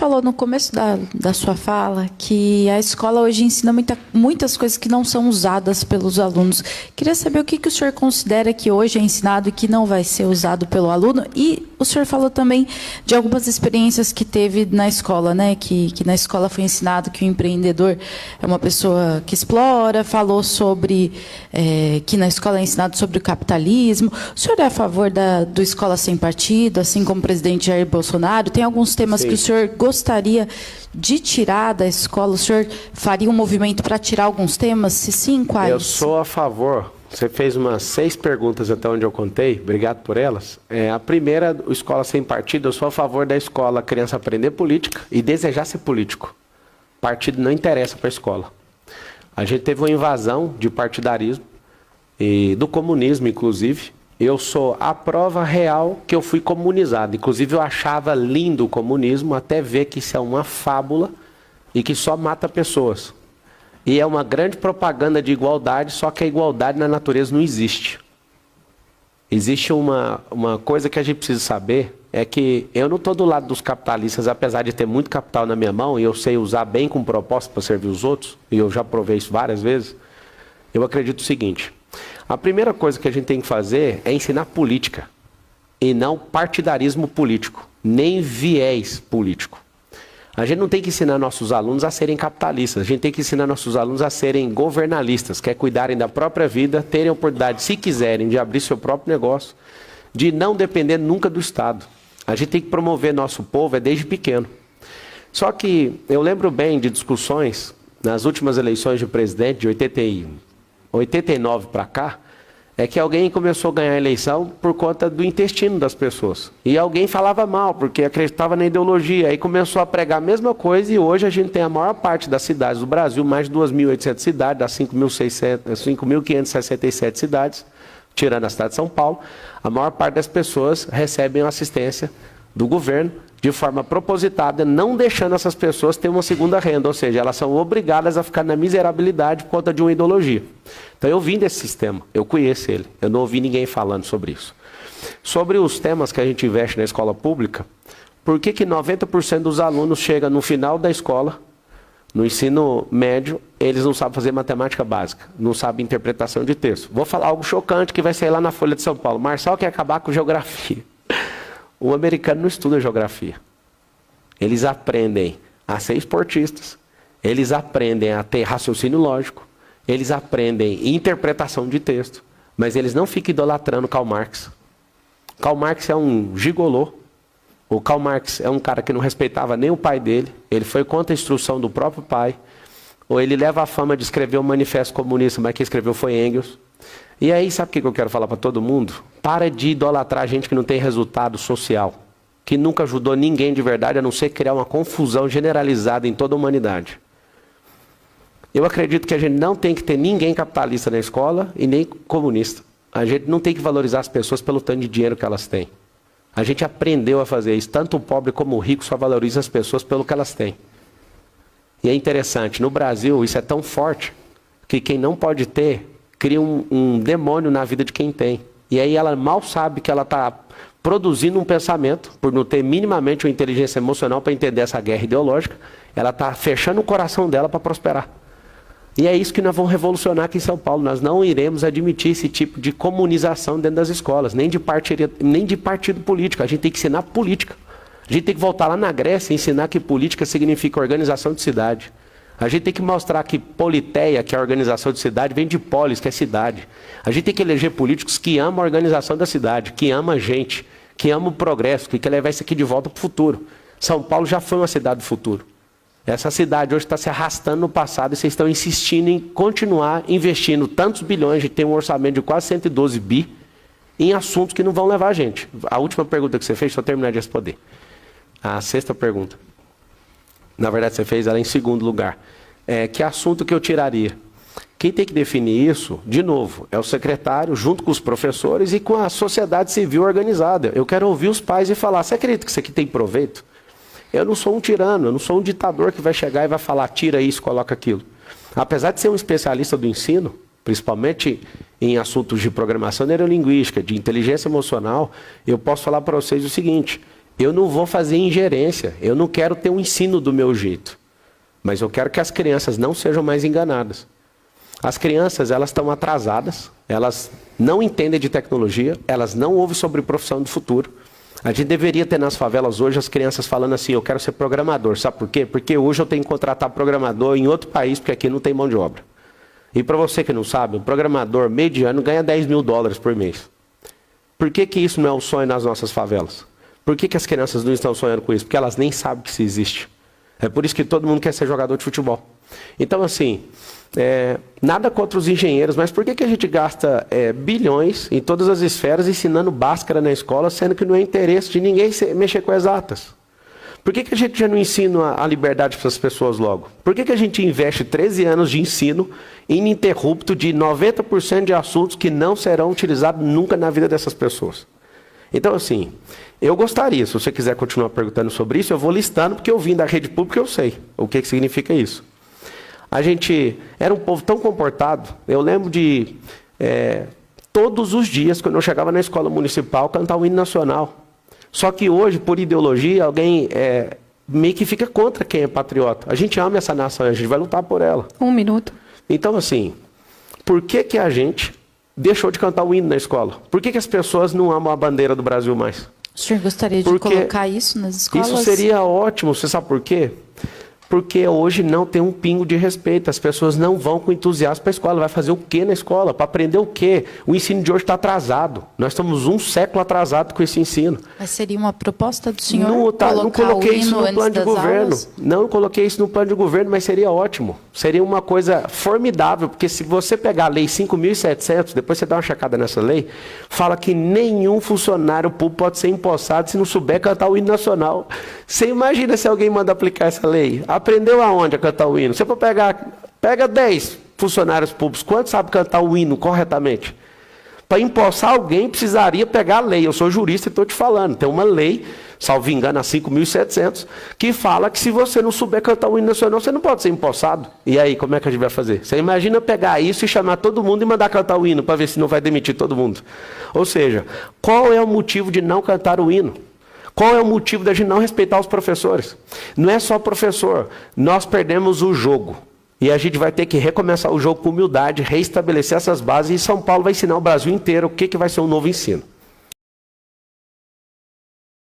falou no começo da sua fala que a escola hoje ensina muitas coisas que não são usadas pelos alunos. Queria saber o que o senhor considera que hoje é ensinado e que não vai ser usado pelo aluno. E o senhor falou também de algumas experiências que teve na escola, né? Que na escola foi ensinado que o empreendedor é uma pessoa que explora, falou sobre que na escola é ensinado sobre o capitalismo. O senhor é a favor do escola sem partido, assim como o presidente Jair Bolsonaro? Tem alguns temas que o senhor gostaria de tirar da escola? O senhor faria um movimento para tirar alguns temas? Se sim, quais? Eu sou a favor. Você fez umas 6 perguntas até onde eu contei. Obrigado por elas. A primeira, escola sem partido. Eu sou a favor da escola, a criança aprender política e desejar ser político. Partido não interessa para a escola. A gente teve uma invasão de partidarismo e do comunismo, inclusive. Eu sou a prova real que eu fui comunizado. Inclusive, eu achava lindo o comunismo até ver que isso é uma fábula e que só mata pessoas. E é uma grande propaganda de igualdade, só que a igualdade na natureza não existe. Existe uma coisa que a gente precisa saber, é que eu não estou do lado dos capitalistas, apesar de ter muito capital na minha mão, e eu sei usar bem com propósito para servir os outros, e eu já provei isso várias vezes. Eu acredito o seguinte: a primeira coisa que a gente tem que fazer é ensinar política, e não partidarismo político, nem viés político. A gente não tem que ensinar nossos alunos a serem capitalistas, a gente tem que ensinar nossos alunos a serem governalistas, que é cuidarem da própria vida, terem a oportunidade, se quiserem, de abrir seu próprio negócio, de não depender nunca do Estado. A gente tem que promover nosso povo desde pequeno. Só que eu lembro bem de discussões nas últimas eleições de presidente, de 89 para cá, é que alguém começou a ganhar a eleição por conta do intestino das pessoas. E alguém falava mal, porque acreditava na ideologia. Aí começou a pregar a mesma coisa e hoje a gente tem a maior parte das cidades do Brasil, mais de 2.800 cidades, das 5.567 cidades, tirando a cidade de São Paulo, a maior parte das pessoas recebem assistência do governo de forma propositada, não deixando essas pessoas ter uma segunda renda, ou seja, elas são obrigadas a ficar na miserabilidade por conta de uma ideologia. Então eu vim desse sistema, eu conheço ele, eu não ouvi ninguém falando sobre isso. Sobre os temas que a gente investe na escola pública, por que 90% dos alunos chegam no final da escola, no ensino médio, eles não sabem fazer matemática básica, não sabem interpretação de texto? Vou falar algo chocante que vai sair lá na Folha de São Paulo. Marçal quer acabar com geografia. O americano não estuda geografia. Eles aprendem a ser esportistas, eles aprendem a ter raciocínio lógico, eles aprendem interpretação de texto, mas eles não ficam idolatrando Karl Marx. Karl Marx é um gigolô. O Karl Marx é um cara que não respeitava nem o pai dele, ele foi contra a instrução do próprio pai, ou ele leva a fama de escrever o Manifesto Comunista, mas quem escreveu foi Engels. E aí, sabe o que eu quero falar para todo mundo? Para de idolatrar gente que não tem resultado social, que nunca ajudou ninguém de verdade, a não ser criar uma confusão generalizada em toda a humanidade. Eu acredito que a gente não tem que ter ninguém capitalista na escola e nem comunista. A gente não tem que valorizar as pessoas pelo tanto de dinheiro que elas têm. A gente aprendeu a fazer isso. Tanto o pobre como o rico só valoriza as pessoas pelo que elas têm. E é interessante, no Brasil isso é tão forte que quem não pode ter cria um demônio na vida de quem tem. E aí ela mal sabe que ela está produzindo um pensamento, por não ter minimamente uma inteligência emocional para entender essa guerra ideológica, ela está fechando o coração dela para prosperar. E é isso que nós vamos revolucionar aqui em São Paulo. Nós não iremos admitir esse tipo de comunização dentro das escolas, nem de partido político. A gente tem que ensinar política. A gente tem que voltar lá na Grécia e ensinar que política significa organização de cidade. A gente tem que mostrar que politeia, que é a organização de cidade, vem de polis, que é cidade. A gente tem que eleger políticos que amam a organização da cidade, que amam a gente, que amam o progresso, que quer levar isso aqui de volta para o futuro. São Paulo já foi uma cidade do futuro. Essa cidade hoje está se arrastando no passado e vocês estão insistindo em continuar investindo tantos bilhões, a gente tem um orçamento de quase 112 bi, em assuntos que não vão levar a gente. A última pergunta que você fez, só terminar de responder. A 6ª pergunta. Na verdade, você fez ela em 2º lugar. Que assunto que eu tiraria? Quem tem que definir isso, de novo, é o secretário, junto com os professores e com a sociedade civil organizada. Eu quero ouvir os pais e falar: você acredita que isso aqui tem proveito? Eu não sou um tirano, eu não sou um ditador que vai chegar e vai falar: tira isso, coloca aquilo. Apesar de ser um especialista do ensino, principalmente em assuntos de programação neurolinguística, de inteligência emocional, eu posso falar para vocês o seguinte: Eu não vou fazer ingerência, eu não quero ter um ensino do meu jeito. Mas eu quero que as crianças não sejam mais enganadas. As crianças, elas estão atrasadas, elas não entendem de tecnologia, elas não ouvem sobre profissão do futuro. A gente deveria ter nas favelas hoje as crianças falando assim, eu quero ser programador. Sabe por quê? Porque hoje eu tenho que contratar programador em outro país, porque aqui não tem mão de obra. E para você que não sabe, um programador mediano ganha 10 mil dólares por mês. Por que que isso não é um sonho nas nossas favelas? Por que que as crianças não estão sonhando com isso? Porque elas nem sabem que isso existe. É por isso que todo mundo quer ser jogador de futebol. Então, assim, nada contra os engenheiros, mas por que que a gente gasta bilhões em todas as esferas ensinando Bhaskara na escola, sendo que não é interesse de ninguém mexer com exatas? Por que que a gente já não ensina a liberdade para as pessoas logo? Por que que a gente investe 13 anos de ensino ininterrupto de 90% de assuntos que não serão utilizados nunca na vida dessas pessoas? Então, assim, eu gostaria, se você quiser continuar perguntando sobre isso, eu vou listando, porque eu vim da rede pública, eu sei o que significa isso. A gente era um povo tão comportado, eu lembro de, todos os dias, quando eu chegava na escola municipal, cantar o hino nacional. Só que hoje, por ideologia, alguém meio que fica contra quem é patriota. A gente ama essa nação, a gente vai lutar por ela. 1 minuto. Então, assim, por que que a gente deixou de cantar o hino na escola? Por que que as pessoas não amam a bandeira do Brasil mais? O senhor gostaria de colocar isso nas escolas? Isso seria ótimo, você sabe por quê? Porque hoje não tem um pingo de respeito, as pessoas não vão com entusiasmo para a escola. Vai fazer o quê na escola? Para aprender o quê? O ensino de hoje está atrasado. Nós estamos 1 século atrasado com esse ensino. Mas seria uma proposta do senhor não coloquei isso no plano de governo. Não coloquei isso no plano de governo, mas seria ótimo. Seria uma coisa formidável, porque se você pegar a lei 5.700, depois você dá uma checada nessa lei, fala que nenhum funcionário público pode ser empossado se não souber cantar o hino nacional. Você imagina se alguém manda aplicar essa lei? Aprendeu aonde a cantar o hino? Você pode pega 10 funcionários públicos, quantos sabem cantar o hino corretamente? Para empossar alguém, precisaria pegar a lei. Eu sou jurista e estou te falando. Tem uma lei, salvo engano, a 5.700, que fala que se você não souber cantar o hino nacional, você não pode ser empossado. E aí, como é que a gente vai fazer? Você imagina pegar isso e chamar todo mundo e mandar cantar o hino, para ver se não vai demitir todo mundo. Ou seja, qual é o motivo de não cantar o hino? Qual é o motivo da gente não respeitar os professores? Não é só professor, nós perdemos o jogo. E a gente vai ter que recomeçar o jogo com humildade, reestabelecer essas bases, e São Paulo vai ensinar o Brasil inteiro o que vai ser um novo ensino.